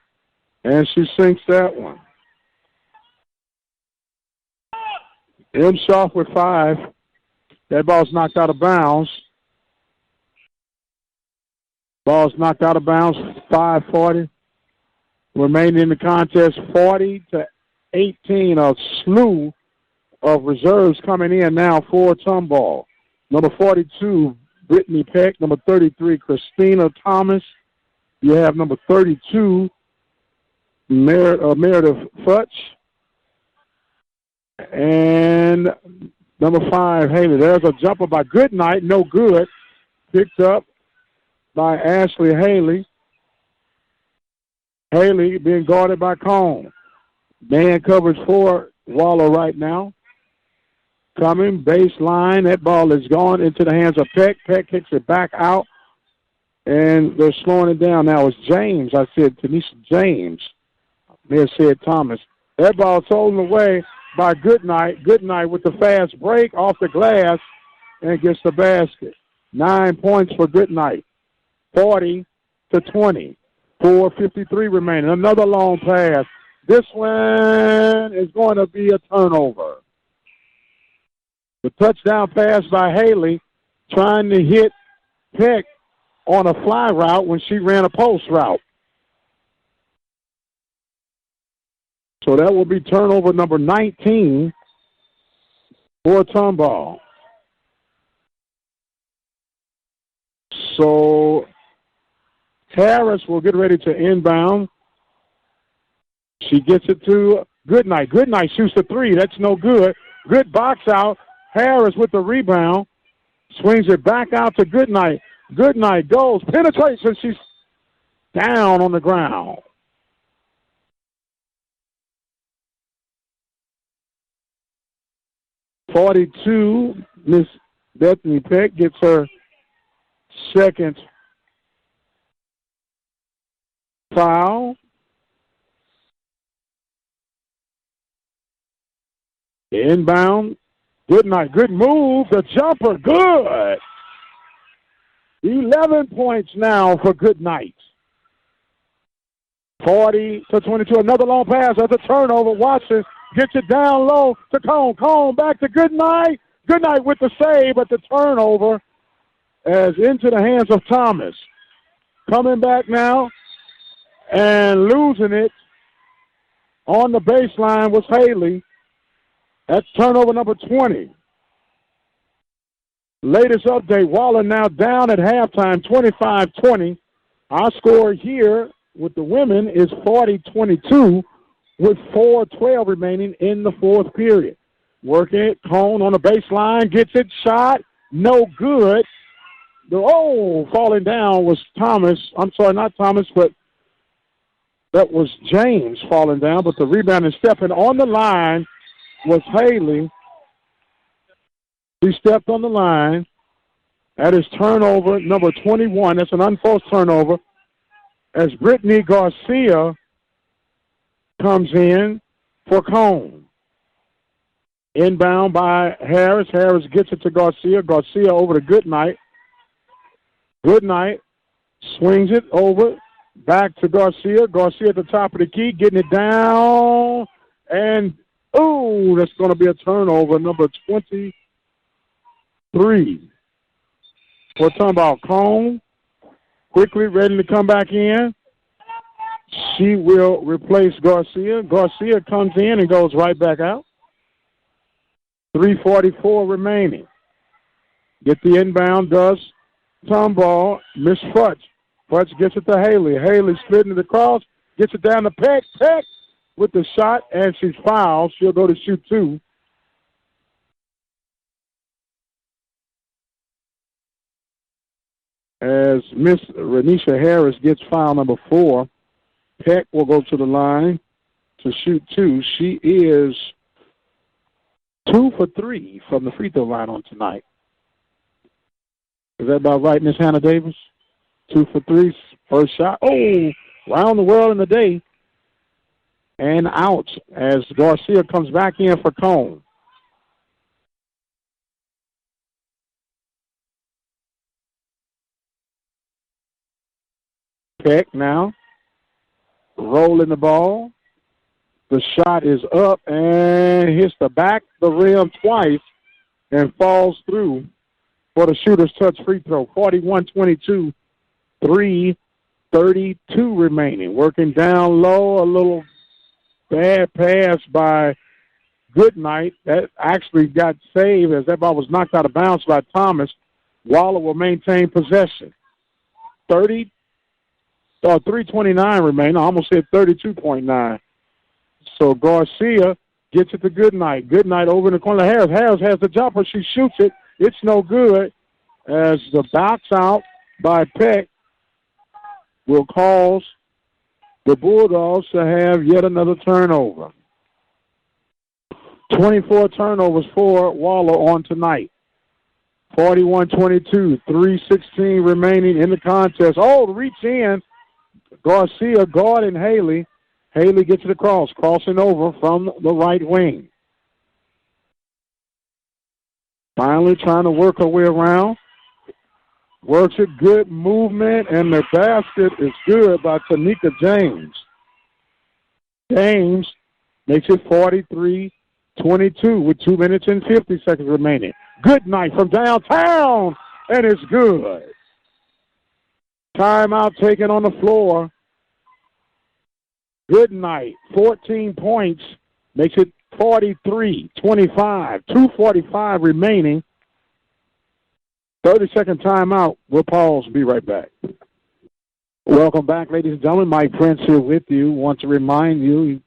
and she sinks that one. M. Shaw with 5. That ball's knocked out of bounds. Ball's knocked out of bounds, 5:40. Remaining in the contest, 40-18. A slew of reserves coming in now for Tomball. Number 42, Brittany Peck. Number 33, Christina Thomas. You have number 32, Meredith Futch. And number 5, Haley. There's a jumper by Goodnight, no good. Picked up by Ashley Haley. Haley being guarded by Cone. Man covers for Waller right now. Coming, baseline. That ball is gone into the hands of Peck. Peck kicks it back out, and they're slowing it down. Now it's James. I said Tanisha James. I may have said Thomas. That ball's holding away by Goodnight. Goodnight with the fast break off the glass and gets the basket. 9 points for Goodnight. 40-20. 4:53 remaining. Another long pass. This one is going to be a turnover. The touchdown pass by Haley trying to hit Peck on a fly route when she ran a post route. So that will be turnover number 19 for Tomball. So Harris will get ready to inbound. She gets it to Goodnight. Goodnight shoots the 3. That's no good. Good box out. Harris with the rebound. Swings it back out to Goodnight. Goodnight goes, penetrates, and she's down on the ground. .42, Miss Bethany Peck gets her second foul. Inbound. Goodnight. Good move. The jumper. Good. 11 points now for Goodnight. 40-22. Another long pass. That's a turnover. Watson gets it down low to Cone. Cone back to Goodnight. Goodnight with the save, but the turnover as into the hands of Thomas. Coming back now And losing it on the baseline was Haley. That's turnover number 20. Latest update, Waller now down at halftime, 25-20. Our score here with the women is 40-22 with 4:12 remaining in the fourth period. Working it, Cone on the baseline, gets it, shot, no good. Falling down was Thomas. I'm sorry, not Thomas, but that was James falling down. But the rebound and stepping on the line was Haley. He stepped on the line. That is turnover number 21. That's an unforced turnover. As Brittany Garcia comes in for Cone. Inbound by Harris. Harris gets it to Garcia. Garcia over to Goodnight. Goodnight swings it over. Back to Garcia. Garcia at the top of the key, getting it down. And, that's going to be a turnover, number 23. We're talking about Cone. Quickly ready to come back in. She will replace Garcia. Garcia comes in and goes right back out. 3:44 remaining. Get the inbound, does Tomball. Miss Futch. Futch gets it to Haley. Haley splitting it across. Gets it down to Peck. Peck with the shot, and she's fouled. She'll go to shoot two. As Miss Renisha Harris gets foul number 4, Peck will go to the line to shoot two. She is 2 for 3 from the free throw line on tonight. Is that about right, Miss Hannah Davis? 2 for 3, first shot. Round the world in the day. And out as Garcia comes back in for Cone. Peck now rolling the ball. The shot is up and hits the back of the rim twice and falls through for the shooter's touch free throw. 41-22, 3:32 remaining. Working down low, a little bad pass by Goodnight. That actually got saved as that ball was knocked out of bounds by Thomas. Waller will maintain possession. 3:29 remaining. I almost said 32.9. So Garcia gets it to Goodnight. Goodnight over in the corner. Harris has the jumper. She shoots it. It's no good as the box out by Peck will cause the Bulldogs to have yet another turnover. 24 turnovers for Waller on tonight. 41-22, 3:16 remaining in the contest. Reach in. Garcia guarding Haley. Haley gets it across, crossing over from the right wing. Finally trying to work her way around. Works it, good movement, and the basket is good by Tanika James. James makes it 43-22 with 2 minutes and 50 seconds remaining. Good night from downtown, and it's good. Timeout taken on the floor. Good night, 14 points, makes it 43-25, 2:45 remaining. 30-second timeout. We'll pause and be right back. Welcome back, ladies and gentlemen. Mike Prince here with you. Want to remind you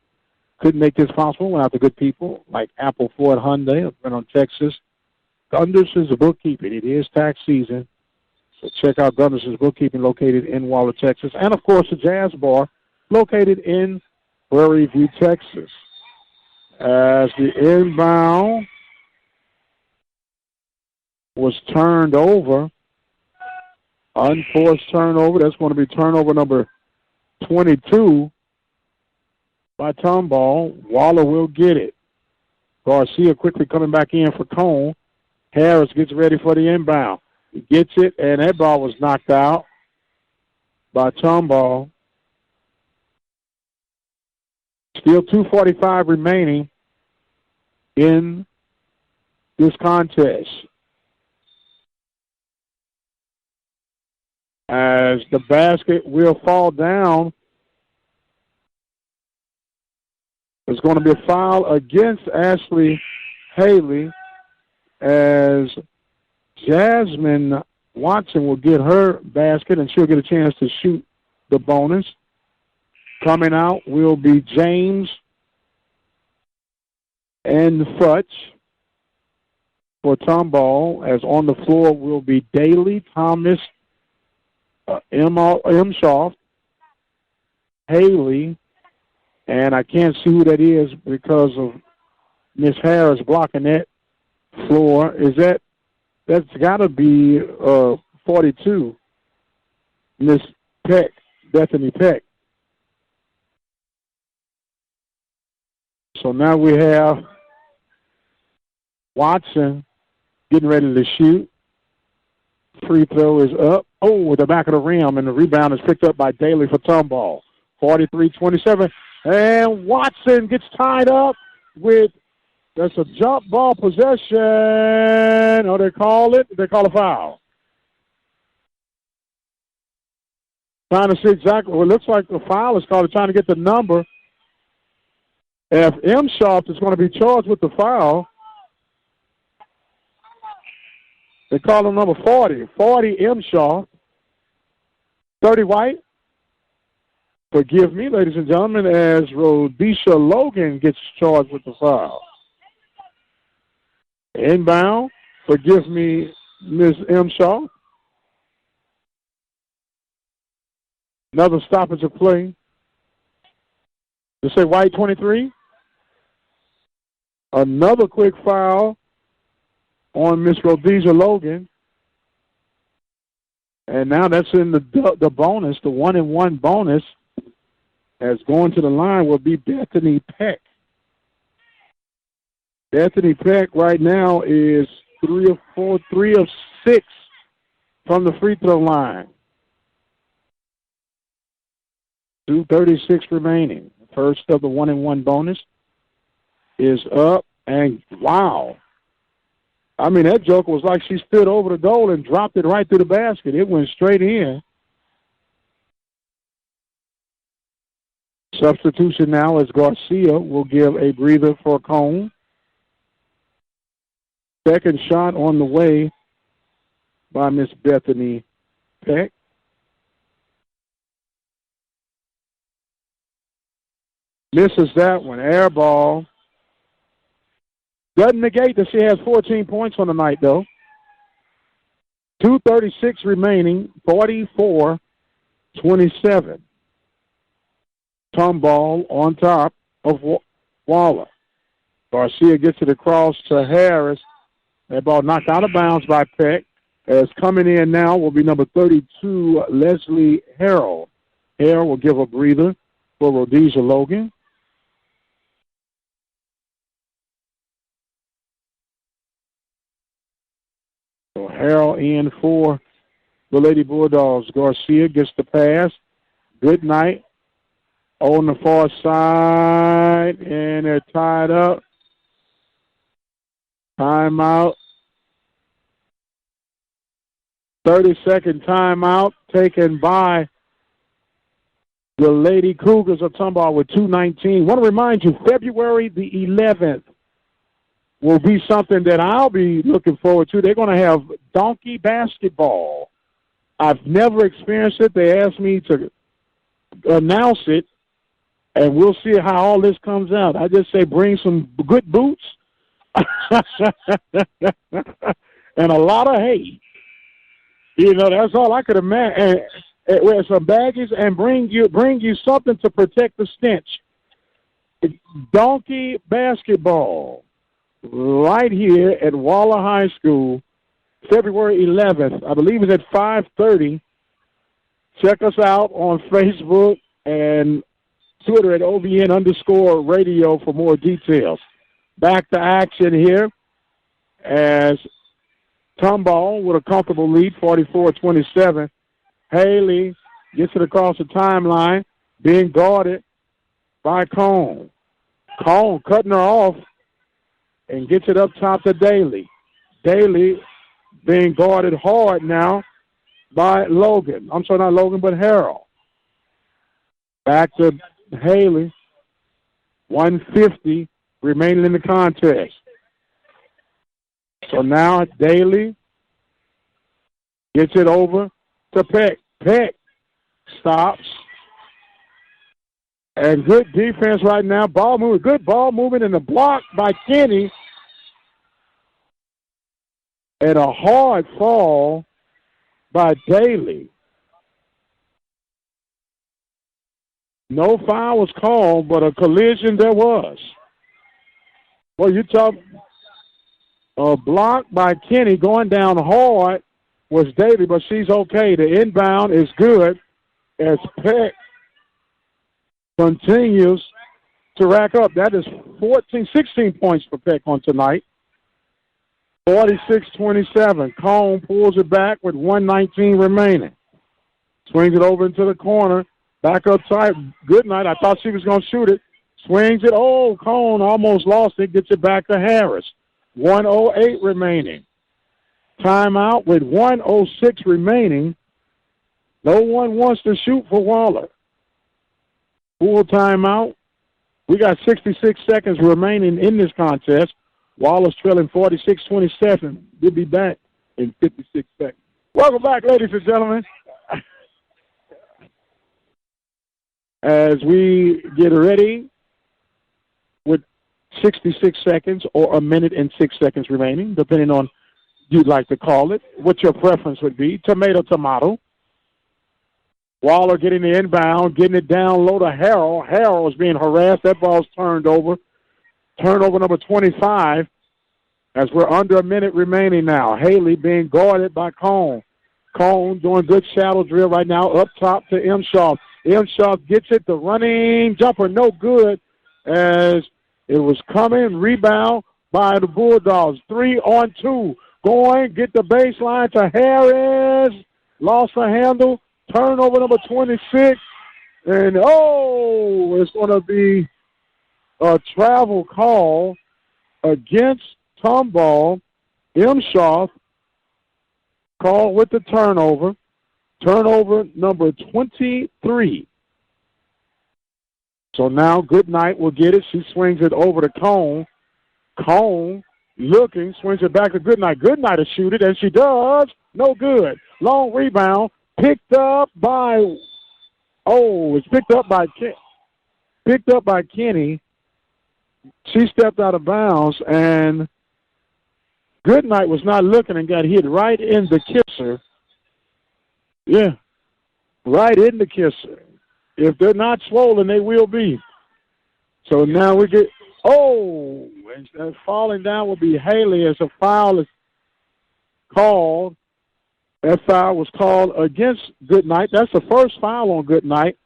couldn't make this possible without the good people like Apple Ford Hyundai up in Texas. Gunderson's Bookkeeping. It is tax season, so check out Gunderson's Bookkeeping located in Waller, Texas. And, of course, the Jazz Bar located in Prairie View, Texas. As the inbound was turned over, unforced turnover. That's going to be turnover number 22 by Tomball. Waller will get it. Garcia quickly coming back in for Cone. Harris gets ready for the inbound. He gets it, and that ball was knocked out by Tomball. Still 2:45 remaining in this contest. As the basket will fall down There's going to be a foul against Ashley Haley as Jasmine Watson will get her basket, and she'll get a chance to shoot the bonus. Coming out will be James and Futch for Tomball, as on the floor will be Daly, Thomas, M. Shaw, Haley, and I can't see who that is because of Miss Harris blocking that floor. That's got to be 42, Miss Peck, Bethany Peck. So now we have Watson getting ready to shoot. Free throw is up. Oh, with the back of the rim, and the rebound is picked up by Daly for Tomball. 43-27. And Watson gets tied up with, that's a jump ball possession. Oh, they call a foul. Trying to see exactly, well, it looks like the foul is called. They're trying to get the number. If M. Sharp is going to be charged with the foul, they call him number 40. 40 M. Sharp. 30 White. Forgive me, ladies and gentlemen, as Rhodesia Logan gets charged with the foul. Inbound. Forgive me, Ms. M. Shaw. Another stoppage of play. You say White 23. Another quick foul on Miss Rhodesia Logan. And now that's in the bonus, the 1-and-1 bonus, as going to the line will be Bethany Peck. Bethany Peck right now is 3 of 6 from the free throw line. 2:36 remaining. First of the 1-and-1 bonus is up, and wow. I mean, that joker was like she stood over the goal and dropped it right through the basket. It went straight in. Substitution now as Garcia will give a breather for Cone. Second shot on the way by Miss Bethany Peck. Misses that one. Air ball. Doesn't negate that she has 14 points on the night, though. 2:36 remaining, 44-27. Tomball on top of Waller. Garcia gets it across to Harris. That ball knocked out of bounds by Peck. As coming in now will be number 32, Leslie Harrell. Harrell will give a breather for Rhodesia Logan. So Harrell in for the Lady Bulldogs. Garcia gets the pass. Good night. On the far side, and they're tied up. Timeout. 30-second timeout taken by the Lady Cougars of Tomball with 2:19. Want to remind you, February the 11th will be something that I'll be looking forward to. They're going to have donkey basketball. I've never experienced it. They asked me to announce it, and we'll see how all this comes out. I just say bring some good boots and a lot of hay. You know, that's all I could imagine. And wear some baggies and bring you something to protect the stench. Donkey basketball right here at Waller High School, February 11th. I believe it's at 5:30. Check us out on Facebook and Twitter at OBN_radio for more details. Back to action here as Tomball with a comfortable lead, 44-27. Haley gets it across the timeline, being guarded by Cone. Cone cutting her off and gets it up top to Daly. Daly being guarded hard now by Logan. I'm sorry, not Logan, but Harrell. Back to Haley 150 remaining in the contest. So now Daly gets it over to Peck. Peck stops. And good defense right now. Ball moving. Good ball moving in the block by Kenny. And a hard fall by Daly. No foul was called, but a collision there was. Well, you talk a block by Kenny going down hard was Daly, but she's okay. The inbound is good as Peck continues to rack up. That is 16 points for Peck on tonight. 46-27. Cone pulls it back with 1:19 remaining. Swings it over into the corner. Back up tight. Goodnight. I thought she was going to shoot it. Swings it. Oh, Cone almost lost it. Gets it back to Harris. 1:08 remaining. Timeout with 1:06 remaining. No one wants to shoot for Waller. Full timeout. We got 66 seconds remaining in this contest. Waller's trailing 46-27. We'll be back in 56 seconds. Welcome back, ladies and gentlemen. As we get ready with 66 seconds or a minute and 6 seconds remaining, depending on you'd like to call it, what your preference would be. Tomato. Waller getting the inbound, getting it down low to Harrell. Harrell is being harassed. That ball's turned over. Turnover number 25 as we're under a minute remaining now. Haley being guarded by Cone. Cone doing good shadow drill right now up top to Imshaw. Imshaw gets it. The running jumper no good as it was coming. Rebound by the Bulldogs. 3-on-2. Going, get the baseline to Harris. Lost the handle. Turnover number 26. And, it's going to be a travel call against Tomball. Imshaw call with the turnover. Turnover number 23. So now Goodnight will get it. She swings it over to Cone. Cone looking, swings it back to Goodnight. Goodnight to shoot it, and she does. No good. Long rebound. Picked up by Kenny. She stepped out of bounds, and Goodnight was not looking and got hit right in the kisser. Yeah, right in the kisser. If they're not swollen, they will be. So now we get, and falling down will be Haley as a foul is called. That foul was called against Goodnight. That's the first foul on Goodnight,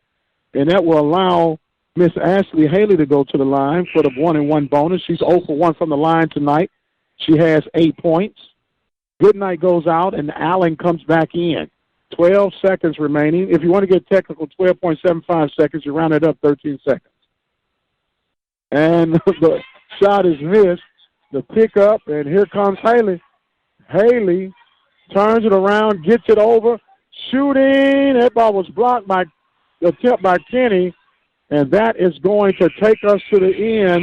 and that will allow Miss Ashley Haley to go to the line for the 1-and-1 bonus. She's 0 for 1 from the line tonight. She has 8 points. Goodnight goes out, and Allen comes back in. 12 seconds remaining. If you want to get technical, 12.75 seconds. You round it up 13 seconds. And the shot is missed. The pickup, and here comes Haley. Haley turns it around, gets it over, shooting. That ball was blocked by the tip by Kenny, and that is going to take us to the end.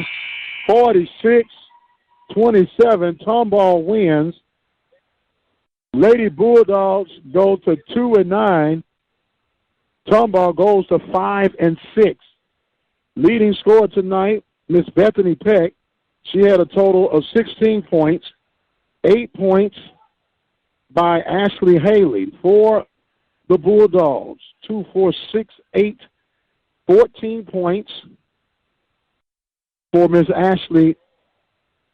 46-27. Tomball wins. Lady Bulldogs go to 2-9. Tomball goes to 5-6. Leading scorer tonight, Miss Bethany Peck. She had a total of 16 points. 8 points by Ashley Haley for the Bulldogs. 2, 4, 6, 8, 14 points for Miss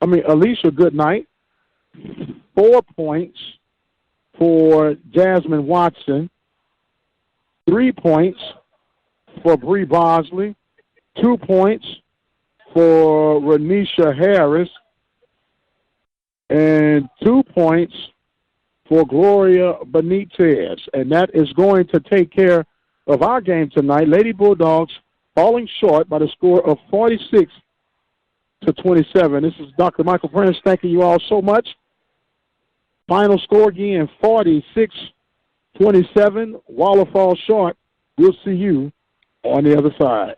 Alicia Goodnight. 4 points for Jasmine Watson. 3 points for Bree Bosley. 2 points for Renisha Harris. And 2 points for Gloria Benitez. And that is going to take care of our game tonight. Lady Bulldogs falling short by the score of 46-27. This is Dr. Michael Prince thanking you all so much. Final score again, 46-27. Waller falls short. We'll see you on the other side.